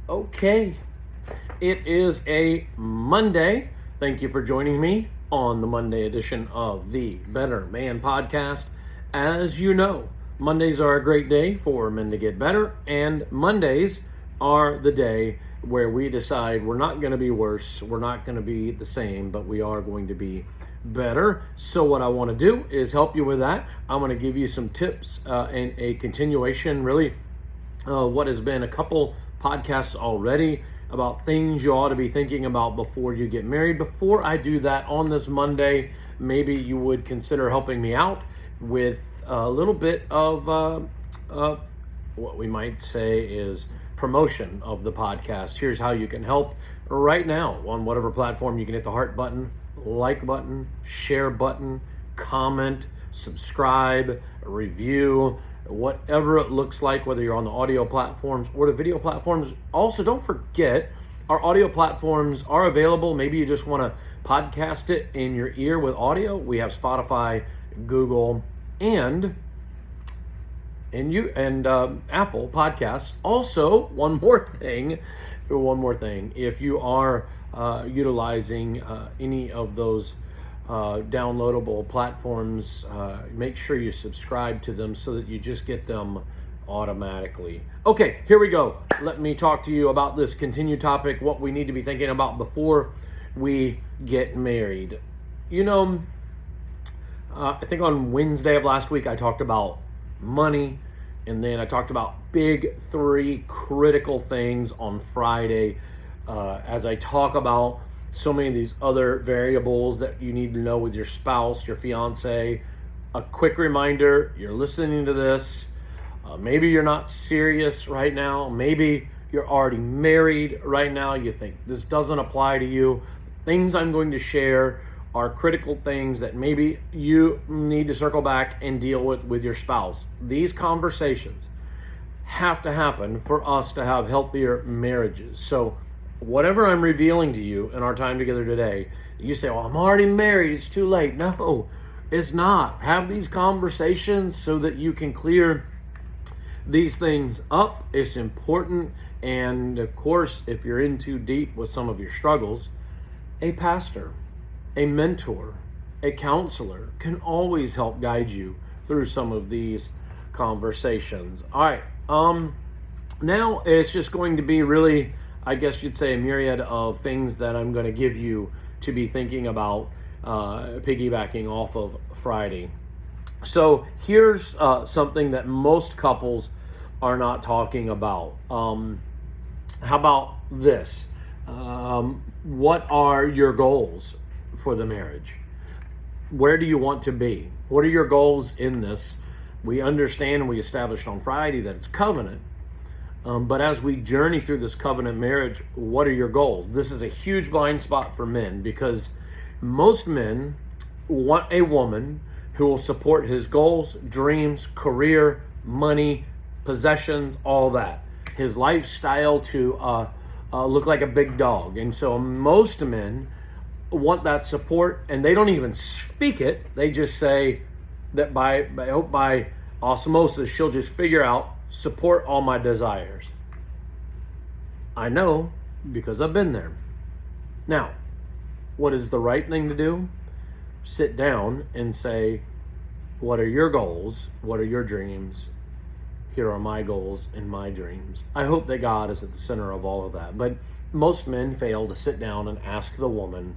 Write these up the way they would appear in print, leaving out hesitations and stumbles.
Okay, it is a Monday. Thank you for joining me on the Monday edition of the Better Man Podcast. As you know, Mondays are a great day for men to get better, and Mondays are the day where we decide we're not going to be worse, we're not going to be the same, but we are going to be better. So what I want to do is help you with that. I'm going to give you some tips and a continuation, really, what has been a couple podcasts already about things you ought to be thinking about before you get married. Before I do that on this Monday, maybe you would consider helping me out with a little bit of what we might say is promotion of the podcast. Here's how you can help right now on whatever platform. You can hit the heart button, like button, share button, comment, subscribe, review, whatever it looks like, whether you're on the audio platforms or the video platforms. Also, don't forget, our audio platforms are available. Maybe you just want to podcast it in your ear with audio. We have Spotify, Google, and Apple Podcasts. Also, one more thing. If you are utilizing any of those downloadable platforms, make sure you subscribe to them so that you just get them automatically. Okay, here we go. Let me talk to you about this continued topic, what we need to be thinking about before we get married. I think on Wednesday of last week I talked about money, and then I talked about big three critical things on Friday as I talk about so many of these other variables that you need to know with your spouse, your fiance. A quick reminder, you're listening to this. Maybe you're not serious right now. Maybe you're already married right now. You think this doesn't apply to you. Things I'm going to share are critical things that maybe you need to circle back and deal with your spouse. These conversations have to happen for us to have healthier marriages. So whatever I'm revealing to you in our time together today, you say, well, I'm already married, it's too late. No, it's not. Have these conversations so that you can clear these things up. It's important. And of course, if you're in too deep with some of your struggles, a pastor, a mentor, a counselor can always help guide you through some of these conversations. All right. Now it's just going to be really, I guess you'd say, a myriad of things that I'm going to give you to be thinking about, piggybacking off of Friday. So here's something that most couples are not talking about. How about this? What are your goals for the marriage? Where do you want to be? What are your goals in this? We understand, and we established on Friday, that it's covenant. But as we journey through this covenant marriage, what are your goals? This is a huge blind spot for men, because most men want a woman who will support his goals, dreams, career, money, possessions, all that. His lifestyle to look like a big dog. And so most men want that support, and they don't even speak it. They just say that by osmosis, she'll just figure out, support all my desires. I know, because I've been there. Now, what is the right thing to do? Sit down and say, what are your goals? What are your dreams? Here are my goals and my dreams. I hope that God is at the center of all of that. But most men fail to sit down and ask the woman,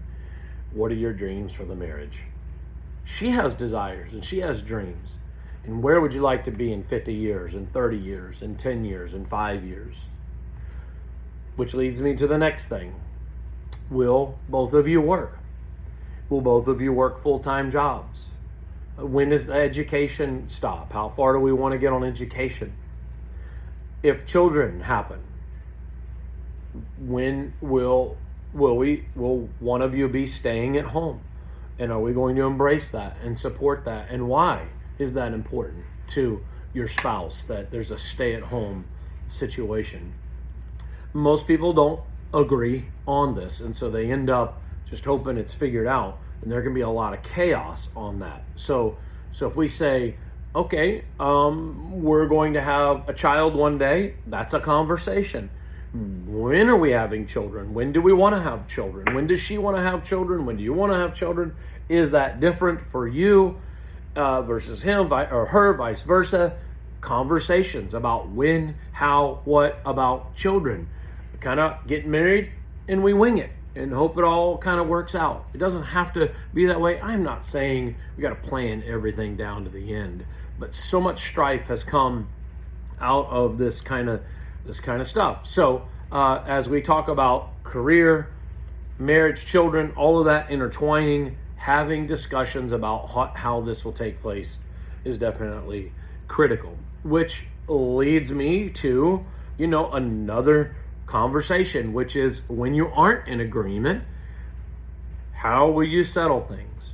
what are your dreams for the marriage? She has desires and she has dreams. And where would you like to be in 50 years, in 30 years, in 10 years, in 5 years? Which leads me to the next thing. Will both of you work? Will both of you work full-time jobs? When does the education stop? How far do we want to get on education? If children happen, when will one of you be staying at home? And are we going to embrace that and support that? And why is that important to your spouse, that there's a stay-at-home situation? Most people don't agree on this, and so they end up just hoping it's figured out, and there can be a lot of chaos on that. So if we say, okay, we're going to have a child one day, that's a conversation. When are we having children? When do we want to have children? When does she want to have children? When do you want to have children? Is that different for you versus him or her, vice versa? Conversations about when, how, what about children. We kind of get married and we wing it and hope it all kind of works out. It doesn't have to be that way. I'm not saying we got to plan everything down to the end, but so much strife has come out of this kind of stuff. So as we talk about career, marriage, children, all of that intertwining, having discussions about how this will take place is definitely critical, which leads me to, another conversation, which is when you aren't in agreement, how will you settle things?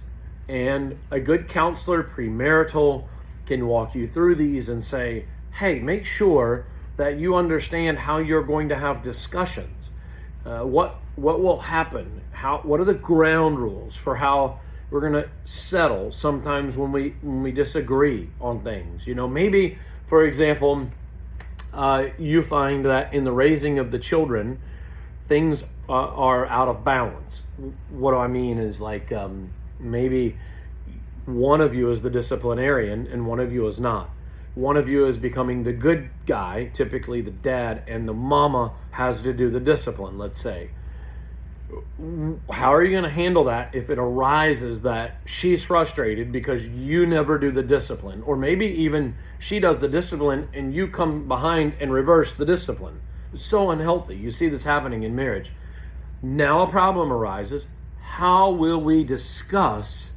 And a good counselor, premarital, can walk you through these and say, hey, make sure that you understand how you're going to have discussions. What will happen? What are the ground rules for how we're going to settle sometimes when we disagree on things? Maybe, for example, you find that in the raising of the children, things are out of balance. What do I mean is maybe one of you is the disciplinarian and one of you is not. One of you is becoming the good guy, typically the dad, and the mama has to do the discipline, let's say. How are you going to handle that if it arises that she's frustrated because you never do the discipline? Or maybe even she does the discipline and you come behind and reverse the discipline. It's so unhealthy. You see this happening in marriage. Now a problem arises. How will we discuss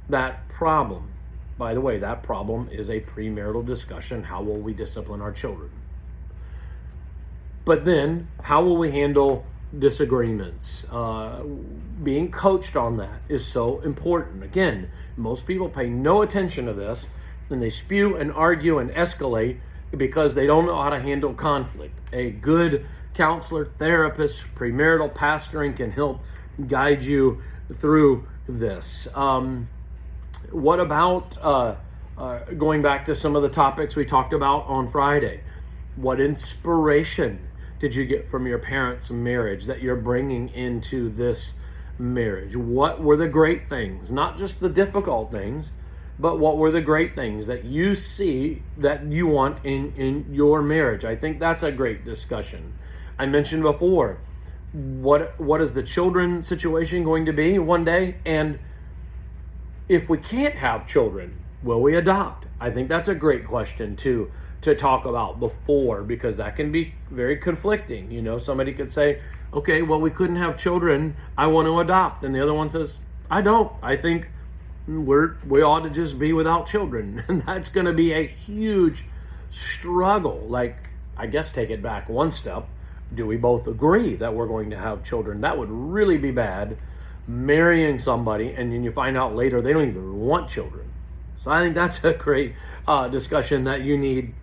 that problem? By the way, that problem is a premarital discussion. How will we discipline our children? But then, how will we handle disagreements? Being coached on that is so important. Again, most people pay no attention to this, and they spew and argue and escalate because they don't know how to handle conflict. A good counselor, therapist, premarital pastoring can help guide you through this. What about going back to some of the topics we talked about on Friday? What inspiration did you get from your parents' marriage that you're bringing into this marriage? What were the great things? Not just the difficult things, but what were the great things that you see that you want in your marriage? I think that's a great discussion. I mentioned before, what is the children situation going to be one day? And if we can't have children, will we adopt? I think that's a great question to talk about before, because that can be very conflicting. Somebody could say, okay, well, we couldn't have children, I want to adopt. And the other one says, I don't. I think we ought to just be without children. And that's going to be a huge struggle. I guess take it back one step. Do we both agree that we're going to have children? That would really be bad. Marrying somebody and then you find out later they don't even want children. So I think that's a great discussion that you need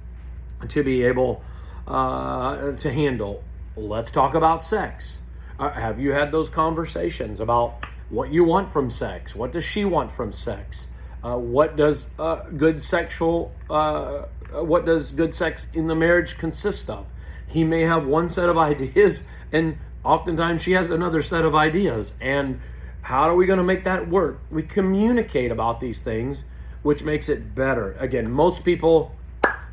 to be able to handle. Let's talk about sex. Have you had those conversations about what you want from sex? What does she want from sex? What does good sex in the marriage consist of? He may have one set of ideas and oftentimes she has another set of ideas. And how are we going to make that work? We communicate about these things, which makes it better. Again, most people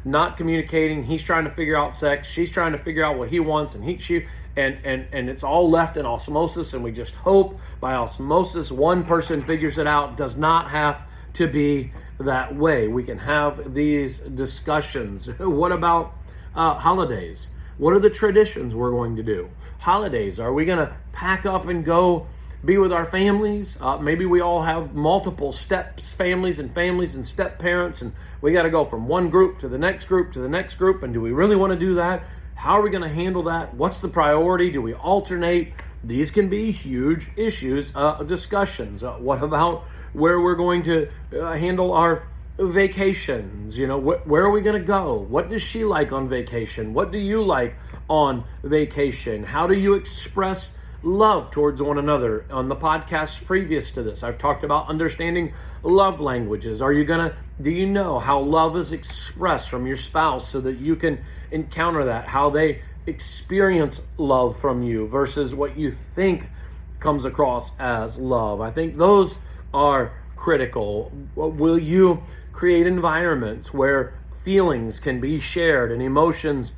not communicating. He's trying to figure out sex. She's trying to figure out what he wants, and it's all left in osmosis. And we just hope by osmosis one person figures it out. Does not have to be that way. We can have these discussions. What about holidays? What are the traditions we're going to do? Holidays, are we going to pack up and go be with our families? Maybe we all have multiple families and step parents, and we got to go from one group to the next group to the next group. And do we really want to do that? How are we going to handle that? What's the priority? Do we alternate? These can be huge issues of discussions. What about where we're going to handle our vacations? Where are we going to go? What does she like on vacation? What do you like on vacation? How do you express love towards one another? On the podcasts previous to this, I've talked about understanding love languages. Do you know how love is expressed from your spouse so that you can encounter that, how they experience love from you versus what you think comes across as love. I think those are critical. Will you create environments where feelings can be shared and emotions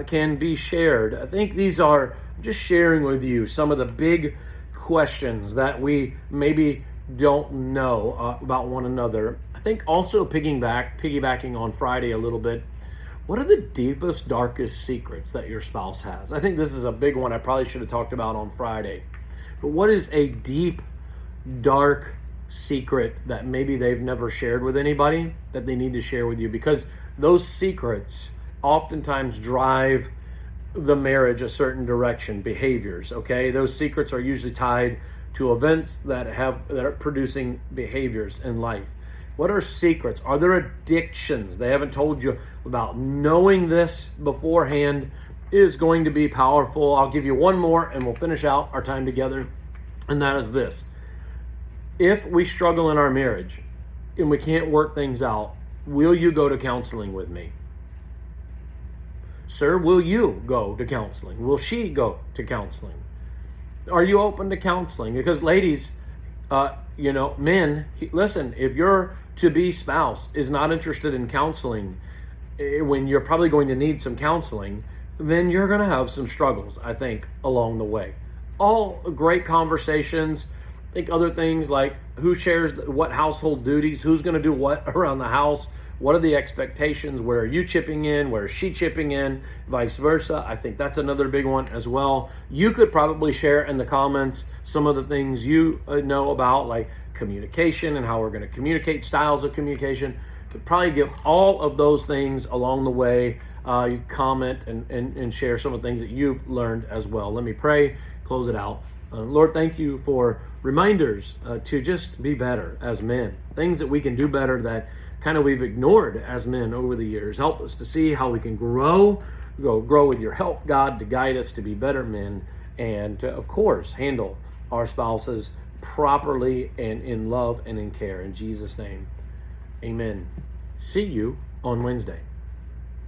can be shared? I think these are just sharing with you some of the big questions that we maybe don't know about one another. I think also piggybacking on Friday a little bit, what are the deepest, darkest secrets that your spouse has? I think this is a big one I probably should have talked about on Friday. But what is a deep, dark secret that maybe they've never shared with anybody that they need to share with you? Because those secrets oftentimes drive the marriage a certain direction, behaviors, okay? Those secrets are usually tied to events that are producing behaviors in life. What are secrets? Are there addictions they haven't told you about? Knowing this beforehand is going to be powerful. I'll give you one more and we'll finish out our time together. And that is this. If we struggle in our marriage and we can't work things out, will you go to counseling with me? Sir, will you go to counseling? Will she go to counseling? Are you open to counseling? Because ladies, men, listen, if your to-be spouse is not interested in counseling, when you're probably going to need some counseling, then you're going to have some struggles, I think, along the way. All great conversations. I think other things like who shares what household duties, who's going to do what around the house, what are the expectations, where are you chipping in, where is she chipping in, vice versa. I think that's another big one as well. You could probably share in the comments some of the things you know about, like communication and how we're going to communicate, styles of communication. Could probably give all of those things along the way. You comment and share some of the things that you've learned as well. Let me pray, close it out. Lord, thank you for reminders to just be better as men. Things that we can do better that kind of we've ignored as men over the years. Help us to see how we can grow with your help, God, to guide us to be better men and to, of course, handle our spouses properly and in love and in care. In Jesus' name, amen. See you on Wednesday.